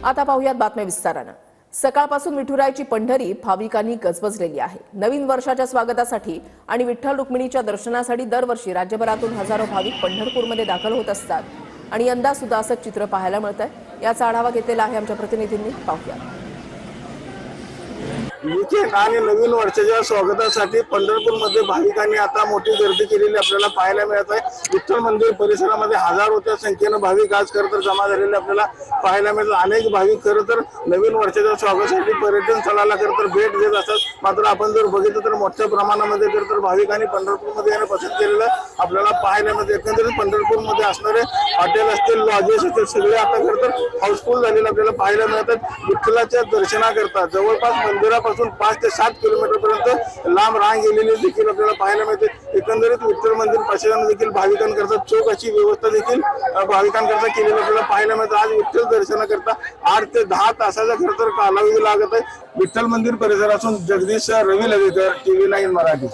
आता पाहूयात बातम्या विस्तारानं। सकाळपासून विठुरायाची पंढरी भाविकांनी गजबजलेली आहे। नवीन वर्षाच्या स्वागतासाठी आणि विठ्ठल रुक्मिणीच्या दर्शनासाठी दरवर्षी राज्यभरातून हजारो भाविक पंढरपूरमध्ये दाखल होत असतात आणि यंदा सुद्धा असंच चित्र पाहायला मिळतंय। याचा आढावा घेतलेला आहे आमच्या प्रतिनिधींनी, पाहूयात। वीकेंड आणि नवीन वर्षाच्या स्वागतासाठी पंढरपूरमध्ये भाविकांनी आता मोठी गर्दी केलेली आपल्याला पाहायला मिळत आहे। विठ्ठल मंदिर परिसरामध्ये हजारोच्या संख्येने भाविक आज खरं तर जमा झालेले आपल्याला पाहायला मिळतात। अनेक भाविक खरं तर नवीन वर्षाच्या स्वागतासाठी पर्यटन स्थळाला खरं तर भेट देत असतात। मात्र आपण जर बघितलं तर मोठ्या प्रमाणामध्ये खरं तर भाविकांनी पंढरपूरमध्ये येणं पसंत केलेलं आपल्याला पाहायला मिळते। एकंदरीत पंढरपूरमध्ये असणारे हॉटेल असतील, लॉजेस असतील, सगळे आता खरं तर हाऊसफुल झालेले आपल्याला पाहायला मिळतात। विठ्ठलाच्या दर्शनाकरता जवळपास मंदिरापासून 5 ते 7 किलोमीटर पर्यंत लांब रांग गेलेली देखील आपल्याला पाहायला मिळते। एकंदरीत विठ्ठल मंदिर प्रशासनाने देखील भाविकांकरता चोख अशी व्यवस्था देखील भाविकांकरता केलेली आपल्याला पाहायला मिळते। आज विठ्ठल दर्शनाकरता 8 ते 10 तासाचा खरं तर कालावधी लागत आहे। विठ्ठल मंदिर परिसरातून जगदीश रवी लवेकर, TV9 मराठी।